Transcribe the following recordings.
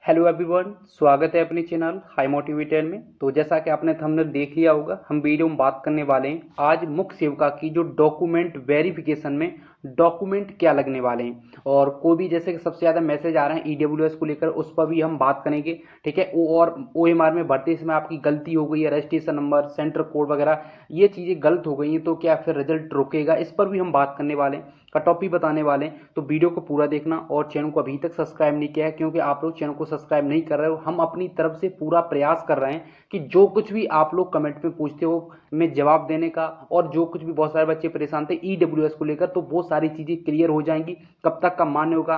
Hello everyone, स्वागत है अपने चैनल हाई मोटिवेटेड में। तो जैसा कि आपने थंबनेल देख लिया होगा, हम वीडियो में बात करने वाले हैं आज मुख्य सेविका की जो डॉक्यूमेंट वेरिफिकेशन में डॉक्यूमेंट क्या लगने वाले हैं, और कोई भी जैसे कि सबसे ज़्यादा मैसेज आ रहे हैं ईडब्ल्यूएस को लेकर, उस पर भी हम बात करेंगे। ठीक है, और ओएमआर में भरते समय आपकी गलती हो गई है, रजिस्ट्रेशन नंबर, सेंटर कोड वगैरह ये चीज़ें गलत हो गई हैं, तो क्या फिर रिजल्ट रुकेगा, इस पर भी हम बात करने वाले हैं, कट ऑफ भी बताने वाले हैं। तो वीडियो को पूरा देखना, और चैनल को अभी तक सब्सक्राइब नहीं किया है क्योंकि आप लोग चैनल को सब्सक्राइब नहीं कर रहे हो। हम अपनी तरफ से पूरा प्रयास कर रहे हैं कि जो कुछ भी आप लोग कमेंट में पूछते हो मैं जवाब देने का, और जो कुछ भी बहुत सारे बच्चे परेशान थे ईडब्ल्यूएस को लेकर, तो वो सारी चीज़ें क्लियर हो जाएंगी। कब तक का मान्य होगा,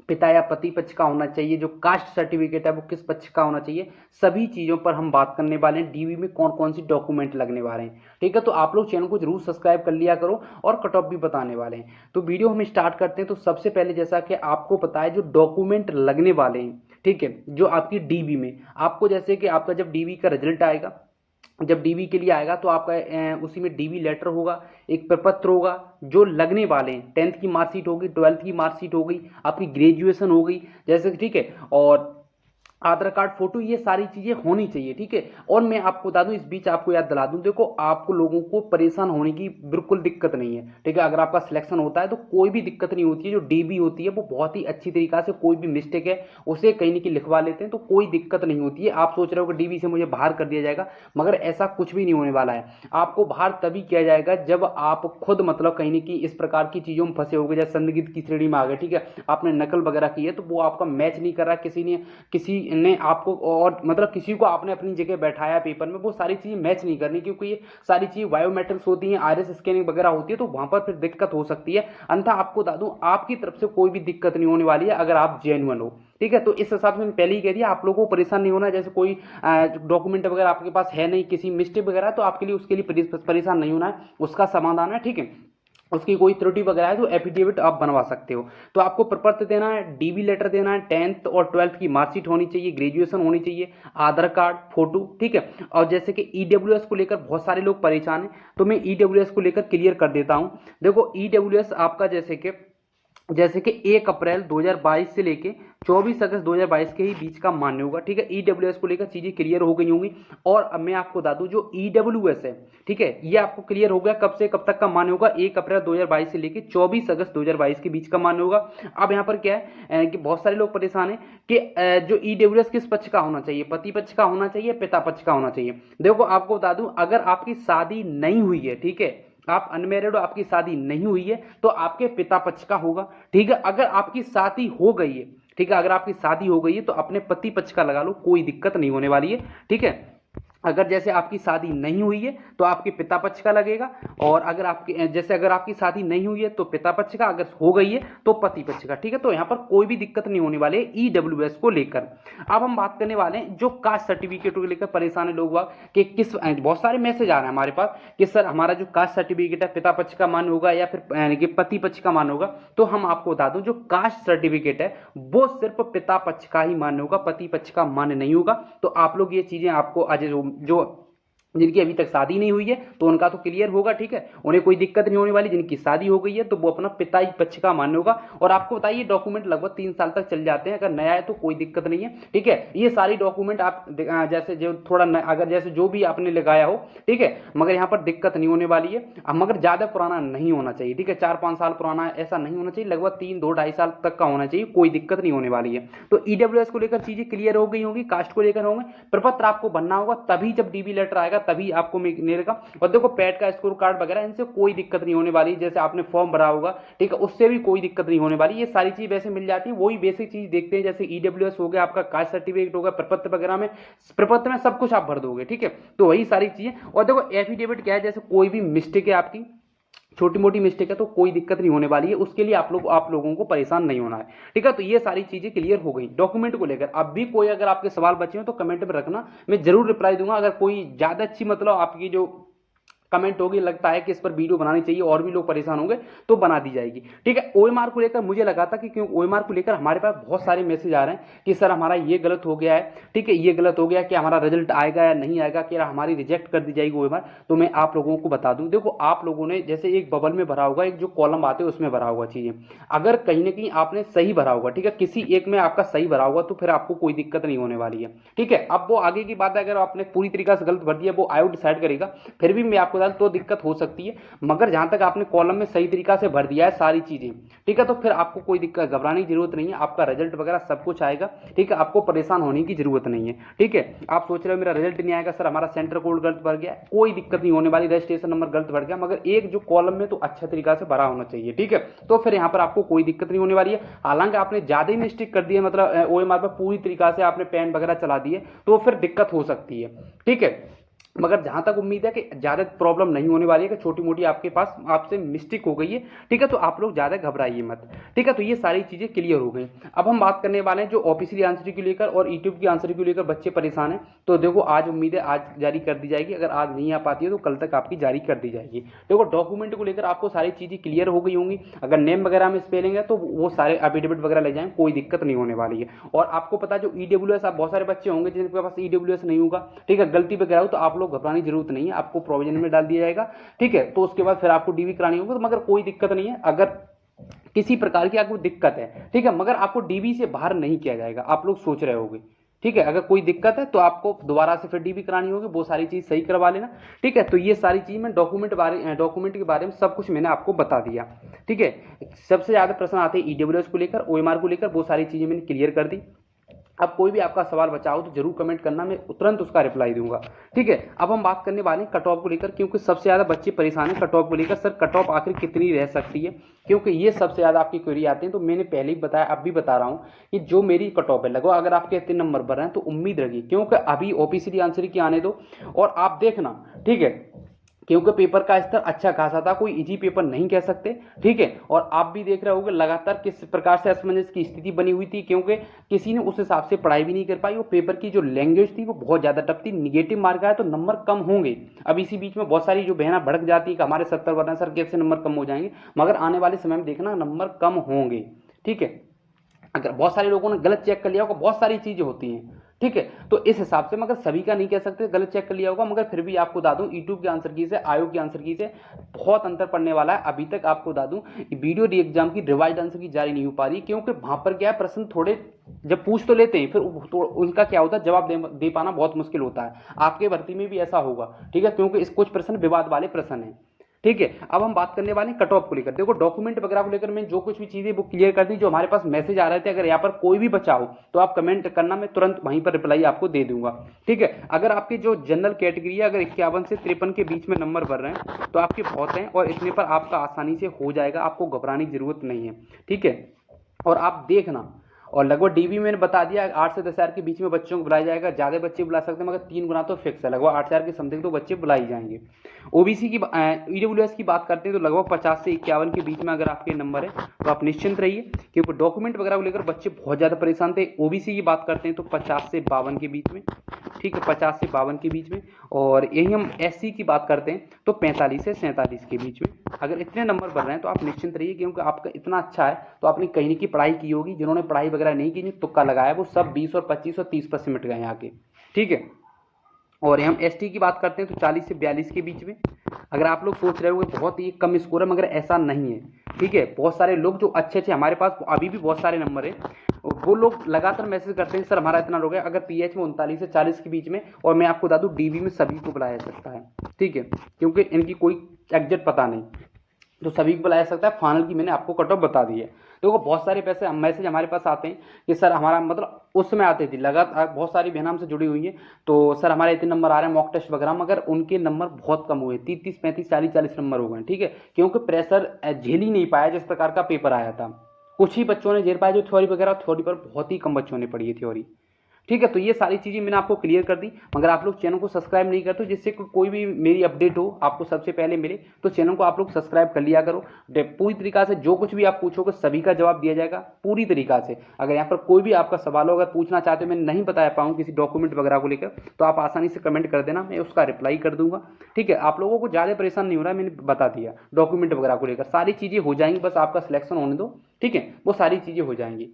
पिता या पति पक्ष का होना चाहिए, जो कास्ट सर्टिफिकेट है वो किस पक्ष का होना चाहिए, सभी चीज़ों पर हम बात करने वाले हैं। डीवी में कौन कौन सी डॉक्यूमेंट लगने वाले हैं। ठीक है, तो आप लोग चैनल को जरूर सब्सक्राइब कर लिया करो, और कट ऑफ भी बताने वाले हैं। तो वीडियो हम स्टार्ट करते हैं। तो सबसे पहले जैसा कि आपको पता है जो डॉक्यूमेंट लगने वाले हैं, ठीक है, जो आपकी डीवी में आपको, जैसे कि आपका जब डीवी का रिजल्ट आएगा, जब डीवी के लिए आएगा तो आपका उसी में डीवी लेटर होगा, एक प्रपत्र होगा, जो लगने वाले हैं 10th की मार्कशीट होगी, 12th की मार्कशीट हो गई, आपकी ग्रेजुएशन हो गई जैसे, ठीक है, और आधार कार्ड, फोटो, ये सारी चीजें होनी चाहिए। ठीक है, और मैं आपको बता दूं, इस बीच आपको याद दिला दूं, देखो आपको लोगों को परेशान होने की बिल्कुल दिक्कत नहीं है। ठीक है, अगर आपका सिलेक्शन होता है तो कोई भी दिक्कत नहीं होती है। जो डीबी होती है वो बहुत ही अच्छी तरीका से, कोई भी मिस्टेक है उसे कहीं ना कहीं लिखवा लेते हैं, तो कोई दिक्कत नहीं होती है। आप सोच रहे हो कि डीबी से मुझे बाहर कर दिया जाएगा, मगर ऐसा कुछ भी नहीं होने वाला है। आपको बाहर तभी किया जाएगा जब आप खुद मतलब कहीं ना कहीं इस प्रकार की चीजों में फंसे होगे, जैसे संदिग्ध की श्रेणी में आ गए। ठीक है, आपने नकल वगैरह की है तो वो आपका मैच नहीं कर रहा, किसी ने आपको, और मतलब किसी को आपने अपनी जगह बैठाया पेपर में, वो सारी चीजें मैच नहीं करनी, क्योंकि ये सारी चीजें बायोमेट्रिक्स होती हैं, आईरिस स्कैनिंग वगैरह होती है, तो वहां पर फिर दिक्कत हो सकती है। अन्यथा आपको बता दूं, आपकी तरफ से कोई भी दिक्कत नहीं होने वाली है अगर आप जेन्युइन हो। ठीक है, तो इस हिसाब से मैंने पहले ही कह दिया, आप लोगों को परेशान नहीं होना। जैसे कोई डॉक्यूमेंट वगैरह आपके पास है नहीं, किसी मिस्टेक वगैरह, तो आपके लिए उसके लिए परेशान नहीं होना है, उसका समाधान है। ठीक है, उसकी कोई त्रुटि वगैरह है तो एफिडेविट आप बनवा सकते हो। तो आपको प्रपत्र देना है, डीबी लेटर देना है, 10th और 12th की मार्कशीट होनी चाहिए, ग्रेजुएशन होनी चाहिए, आधार कार्ड, फोटो। ठीक है, और जैसे कि ईडब्ल्यूएस को लेकर बहुत सारे लोग परेशान हैं, तो मैं ईडब्ल्यूएस को लेकर क्लियर कर देता हूं। देखो ईडब्ल्यूएस आपका जैसे कि 1 अप्रैल 2022 से लेके 24 अगस्त 2022 के ही बीच का मान्य होगा। ठीक है, ईडब्ल्यूएस को लेकर चीजें क्लियर हो गई होंगी। और अब मैं आपको बता दूं, जो ईडब्ल्यूएस है, ठीक है, ये आपको क्लियर हो गया कब से कब तक का मान्य होगा, 1 अप्रैल 2022 से लेके 24 अगस्त 2022 के बीच का मान्य होगा। अब यहाँ पर क्या है कि बहुत सारे लोग परेशान है कि जो ईडब्ल्यूएस किस पक्ष का होना चाहिए, पति पक्ष का होना चाहिए, पिता पक्ष का होना चाहिए। देखो आपको बता दूं, अगर आपकी शादी नहीं हुई है, ठीक है, आप अनमेरिड हो, आपकी शादी नहीं हुई है, तो आपके पिता पक्ष का होगा। ठीक है, अगर आपकी शादी हो गई है, ठीक है, अगर आपकी शादी हो गई है तो अपने पति पक्ष का लगा लो, कोई दिक्कत नहीं होने वाली है। ठीक है, अगर जैसे आपकी शादी नहीं हुई है तो आपके पिता पक्ष का लगेगा, और अगर आपकी शादी नहीं हुई है तो पिता पक्ष का, अगर हो गई है तो पति पक्ष का। ठीक है, तो यहाँ पर कोई भी दिक्कत नहीं होने वाले ईडब्ल्यूएस को लेकर। अब हम बात करने वाले हैं जो कास्ट सर्टिफिकेट को लेकर परेशान है लोग कि किस, बहुत सारे मैसेज आ रहे हैं हमारे पास कि सर हमारा जो कास्ट सर्टिफिकेट है पिता पक्ष का मान्य होगा या फिर यानी कि पति पक्ष का मान्य होगा। तो हम आपको बता दूं, जो कास्ट सर्टिफिकेट है वो सिर्फ पिता पक्ष का ही मान्य होगा, पति पक्ष का मान्य नहीं होगा। तो आप लोग ये चीजें आपको आज जो जिनकी अभी तक शादी नहीं हुई है तो उनका तो क्लियर होगा। ठीक है, उन्हें कोई दिक्कत नहीं होने वाली। जिनकी शादी हो गई है तो वो अपना पिता ही पक्ष का मान्य होगा। और आपको बताइए, डॉक्यूमेंट लगभग 3 साल तक चल जाते हैं, अगर नया है तो कोई दिक्कत नहीं है। ठीक है, ये सारी डॉक्यूमेंट आप जैसे जो थोड़ा अगर जैसे जो भी आपने लगाया हो, ठीक है, मगर यहाँ पर दिक्कत नहीं होने वाली है। मगर ज्यादा पुराना नहीं होना चाहिए। ठीक है, 4-5 साल पुराना ऐसा नहीं होना चाहिए, लगभग 3-2-2.5 साल तक का होना चाहिए, कोई दिक्कत नहीं होने वाली है। तो ईडब्ल्यूएस को लेकर चीजें क्लियर हो गई होंगी, कास्ट को लेकर होंगे। प्रपत्र आपको बनना होगा, तभी जब डीबी लेटर आएगा तभी आपको मिलेगा। और देखो पैड का स्कोर कार्ड वगैरह, इनसे कोई दिक्कत नहीं होने वाली। जैसे आपने फॉर्म भरा होगा, ठीक है, उससे भी कोई दिक्कत नहीं होने वाली। ये सारी चीज वैसे मिल जाती है, वही बेसिक चीज देखते हैं। जैसे ईडब्ल्यूएस हो गया, आपका कास्ट सर्टिफिकेट होगा, प्रपत्र में सब कुछ आप भर दोगे। ठीक है, तो वही सारी चीजें। और देखो एफिडेविट क्या है, जैसे कोई भी मिस्टेक है आपकी, छोटी मोटी मिस्टेक है, तो कोई दिक्कत नहीं होने वाली है, उसके लिए आप लोगों को परेशान नहीं होना है। ठीक है, तो ये सारी चीजें क्लियर हो गई डॉक्यूमेंट को लेकर। अब भी कोई अगर आपके सवाल बचे हो तो कमेंट में रखना, मैं जरूर रिप्लाई दूंगा। अगर कोई ज्यादा अच्छी मतलब आपकी जो कमेंट होगी, लगता है कि इस पर वीडियो बनानी चाहिए और भी लोग परेशान होंगे तो बना दी जाएगी। ठीक है, ओएमआर को लेकर मुझे लगा था कि क्यों ओएमआर को लेकर हमारे पास बहुत सारे मैसेज आ रहे हैं कि सर हमारा ये गलत हो गया है, ठीक है, ये गलत हो गया कि हमारा रिजल्ट आएगा या नहीं आएगा, कि हमारी रिजेक्ट कर दी जाएगी ओएमआर। तो मैं आप लोगों को बता दूं, देखो आप लोगों ने जैसे एक बबल में भरा होगा, एक जो कॉलम आते हैं उसमें भरा होगा चीजें, अगर कहीं ना कहीं आपने सही भरा होगा, ठीक है, किसी एक में आपका सही भरा होगा तो फिर आपको कोई दिक्कत नहीं होने वाली है। ठीक है, अब वो आगे की बात है, अगर आपने पूरी तरीके से गलत भर दिया वो आयोग डिसाइड करेगा, फिर भी मैं आपको बता दूं तो दिक्कत हो सकती है। मगर जहां तक आपने कॉलम में सही तरीका से भर दिया है सारी चीजें, ठीक है, तो फिर आपको कोई दिक्कत घबराने की जरूरत नहीं है, आपका रिजल्ट वगैरह सब कुछ आएगा। ठीक है, आपको परेशान होने की जरूरत नहीं है। ठीक है, आप सोच रहे हो मेरा रिजल्ट नहीं आएगा सर, हमारा सेंटर कोड गलत भर गया, कोई दिक्कत नहीं होने वाली, रजिस्ट्रेशन नंबर गलत भर गया, मगर एक जो कॉलम में तो अच्छा तरीका से भरा होना चाहिए। ठीक है, तो फिर यहाँ पर आपको कोई दिक्कत नहीं होने वाली है। हालांकि आपने ज्यादा ही मिस्टेक कर दी है, मतलब ओएमआर पर पूरी तरीका से आपने पेन वगैरह चला दी है, तो फिर दिक्कत हो सकती है। ठीक है, मगर जहां तक उम्मीद है कि ज्यादा प्रॉब्लम नहीं होने वाली है, कि छोटी मोटी आपके पास आपसे मिस्टेक हो गई है, ठीक है, तो आप लोग ज्यादा घबराइए मत। ठीक है, तो ये सारी चीजें क्लियर हो गई। अब हम बात करने वाले हैं जो ऑफिशियली आंसर को लेकर और यूट्यूब की आंसर को लेकर बच्चे परेशान हैं, तो देखो आज उम्मीद है आज जारी कर दी जाएगी, अगर आज नहीं आ पाती है तो कल तक आपकी जारी कर दी जाएगी। देखो डॉक्यूमेंट को लेकर आपको सारी चीजें क्लियर हो गई होंगी, अगर नेम वगैरह में स्पेलिंग है तो वो सारे एफिडेविट वगैरह ले जाएं, कोई दिक्कत नहीं होने वाली है। और आपको पता है जो ईडब्ल्यूएस, आप बहुत सारे बच्चे होंगे जिनके पास ईडब्ल्यूएस नहीं होगा, ठीक है, गलती वगैरह हो तो आप लोग घबराने की जरूरत नहीं है, आपको प्रोविजन में डाल दिया जाएगा। ठीक है, तो उसके बाद फिर आपको डीवी करानी होगी, तो मगर कोई दिक्कत नहीं है, अगर किसी प्रकार की आपको दिक्कत है, ठीक है, मगर आपको डीवी से बाहर नहीं किया जाएगा, आप लोग सोच रहे होंगे। ठीक है, अगर कोई दिक्कत है तो आपको दोबारा से फिर डीबी करानी होगी, वो सारी चीज सही करवा लेना। ठीक है, तो ये सारी चीज मैं डॉक्यूमेंट के बारे में सब कुछ मैंने आपको बता दिया। ठीक है, सबसे ज्यादा प्रश्न आते हैं ईडब्ल्यूएस को लेकर, ओएमआर को लेकर, वो सारी चीजें मैंने क्लियर कर दी। अब कोई भी आपका सवाल बचा हो तो जरूर कमेंट करना, मैं तुरंत उसका रिप्लाई दूंगा। ठीक है, अब हम बात करने वाले हैं कट ऑफ को लेकर, क्योंकि सबसे ज्यादा बच्चे परेशान हैं कट ऑफ को लेकर, सर कट ऑफ आखिर कितनी रह सकती है, क्योंकि ये सबसे ज्यादा आपकी क्वेरी आती है। तो मैंने पहले ही बताया, अब भी बता रहा हूं कि जो मेरी कट ऑफ है लगभग, अगर आपके इतने नंबर बढ़ रहे हैं तो उम्मीद रखिए, क्योंकि अभी ओपीसीडी आंसर की आने दो और आप देखना। ठीक है, क्योंकि पेपर का स्तर अच्छा खासा था, कोई इजी पेपर नहीं कह सकते। ठीक है, और आप भी देख रहे होंगे लगातार किस प्रकार से असमंजस की स्थिति बनी हुई थी, क्योंकि किसी ने उस हिसाब से पढ़ाई भी नहीं कर पाई, और पेपर की जो लैंग्वेज थी वो बहुत ज्यादा टफ थी। निगेटिव मार्क आया तो नंबर कम होंगे। अब इसी बीच में बहुत सारी जो बहना भड़क जाती है कि हमारे 70 बना सर, कैसे नंबर कम हो जाएंगे, मगर आने वाले समय में देखना नंबर कम होंगे। ठीक है, अगर बहुत सारे लोगों ने गलत चेक कर लिया होगा, बहुत सारी चीजें होती हैं। ठीक है, तो इस हिसाब से, मगर सभी का नहीं कह सकते गलत चेक कर लिया होगा, मगर फिर भी आपको बता दूं यूट्यूब के आंसर की से आयोग के आंसर की से बहुत अंतर पड़ने वाला है। अभी तक आपको बता दूं वीडियो डी एग्जाम की रिवाइज आंसर की जारी नहीं हो पा रही, क्योंकि वहां पर क्या है, प्रश्न थोड़े जब पूछ तो लेते हैं, फिर तो उनका क्या होता है, जवाब दे पाना बहुत मुश्किल होता है। आपके भर्ती में भी ऐसा होगा। ठीक है, क्योंकि इस कुछ प्रश्न विवाद वाले प्रश्न है। ठीक है, अब हम बात करने वाले हैं कट ऑफ को लेकर। देखो डॉक्यूमेंट वगैरह को लेकर मैं जो कुछ भी चीजें वो क्लियर कर दी, जो हमारे पास मैसेज आ रहे थे, अगर यहाँ पर कोई भी बचा हो तो आप कमेंट करना, मैं तुरंत वहीं पर रिप्लाई आपको दे दूंगा। ठीक है, अगर आपकी जो जनरल कैटेगरी है, अगर 51 से 53 के बीच में नंबर भर रहे हैं तो आपके बहुत हैं, और इतने पर आपका आसानी से हो जाएगा, आपको घबराने की जरूरत नहीं है। ठीक है, और आप देखना, और लगभग डीबी मैंने बता दिया 8 से 10,000 के बीच में बच्चों को बुलाया जाएगा, ज्यादा बच्चे बुला सकते हैं, मगर 3 गुना तो फिक्स है, लगभग 8,000 के समथिंग तो बच्चे बुलाई जाएंगे। ओबीसी की ईडब्ल्यूएस की बात करते हैं तो लगभग 50 से 51 के बीच में अगर आपके नंबर है तो आप निश्चिंत रहिए, क्योंकि डॉक्यूमेंट वगैरह को लेकर बच्चे बहुत ज्यादा परेशान थे। ओबीसी की बात करते हैं तो 50 से 52 के बीच में। ठीक है, 50 से 52 के बीच में। और यही हम एससी की बात करते हैं तो 45 से 47 के बीच में। अगर इतने नंबर बढ़ रहे हैं तो आप निश्चिंत रहिए, क्योंकि आपका इतना अच्छा है तो आपने कहीं न कहीं पढ़ाई की होगी। जिन्होंने पढ़ाई वगैरह नहीं की, तुक्का लगाया, वो सब 20 और 25 और 30 पर सिमट गए आके। ठीक है, और हम एसटी की बात करते हैं तो 40 से 42 के बीच में। अगर आप लोग सोच रहे होंगे बहुत ही कम स्कोर है, मगर ऐसा नहीं है। ठीक है, बहुत सारे लोग जो अच्छे अच्छे, हमारे पास अभी भी बहुत सारे नंबर है, वो लोग लगातार मैसेज करते हैं सर हमारा इतना हो गया। अगर पीएच में 39 से 40 के बीच में, और मैं आपको बता दूं डीवी में सभी को बुलाया जा सकता है। ठीक है, क्योंकि इनकी कोई एग्जैक्ट पता नहीं, तो सभी को बुलाया सकता है। फाइनल की मैंने आपको कट ऑफ बता दी है। देखो बहुत सारे पैसे मैसेज हमारे पास आते हैं कि सर हमारा, मतलब उस समय आते थे लगातार, बहुत सारी बहन हमसे जुड़ी हुई है, तो सर हमारे इतने नंबर आ रहे हैं मॉक टेस्ट वगैरह, मगर उनके नंबर बहुत कम हुए, 30 35 40 नंबर हो गए। ठीक है, क्योंकि प्रेशर झेल ही नहीं पाया जिस प्रकार का पेपर आया था। कुछ ही बच्चों ने झेल पाया जो थ्योरी वगैरह, थ्योरी पर बहुत ही कम बच्चों ने पढ़ी है थ्योरी। ठीक है। तो ये सारी चीज़ें मैंने आपको क्लियर कर दी। मगर आप लोग चैनल को सब्सक्राइब नहीं करते, जिससे कोई भी मेरी अपडेट हो आपको सबसे पहले मिले, तो चैनल को आप लोग सब्सक्राइब कर लिया करो। पूरी तरीका से जो कुछ भी आप पूछोगे सभी का जवाब दिया जाएगा पूरी तरीका से। अगर यहाँ पर कोई भी आपका सवाल हो, अगर पूछना चाहते हो, मैं नहीं बता पाऊँ किसी डॉक्यूमेंट वगैरह को लेकर, तो आप आसानी से कमेंट कर देना, मैं उसका रिप्लाई कर दूंगा। ठीक है, आप लोगों को ज़्यादा परेशान नहीं हो रहा है, मैंने बता दिया। डॉक्यूमेंट वगैरह को लेकर सारी चीज़ें हो जाएंगी, बस आपका सिलेक्शन होने दो। ठीक है, वो सारी चीज़ें हो जाएंगी।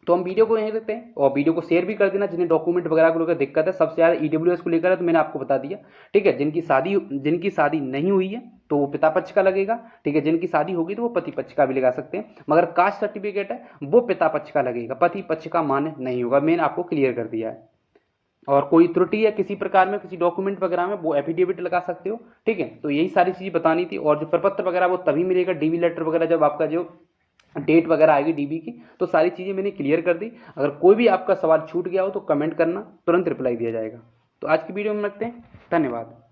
तो हम वीडियो को यहीं देते हैं, और वीडियो को शेयर भी कर देना जिन्हें डॉक्यूमेंट वगैरह को लेकर दिक्कत है। सबसे ज़्यादा ईडब्ल्यूएस को लेकर है, तो मैंने आपको बता दिया। ठीक है, जिनकी शादी नहीं हुई है तो वो पिता पक्ष का लगेगा। ठीक है, जिनकी शादी होगी तो वो पति पक्ष का भी लगा सकते हैं, मगर कास्ट सर्टिफिकेट है वो पिता पक्ष का लगेगा, पति पक्ष का मान्य नहीं होगा। मैंने आपको क्लियर कर दिया है। और कोई त्रुटि है किसी प्रकार में किसी डॉक्यूमेंट वगैरह में, वो एफिडेविट लगा सकते हो। ठीक है, तो यही सारी चीज़ बतानी थी। और जो प्रपत्र वगैरह वो तभी मिलेगा, डीवी लेटर वगैरह, जब आपका जो डेट वगैरह आएगी डीबी की। तो सारी चीज़ें मैंने क्लियर कर दी। अगर कोई भी आपका सवाल छूट गया हो तो कमेंट करना, तुरंत रिप्लाई दिया जाएगा। तो आज की वीडियो में रखते हैं, धन्यवाद।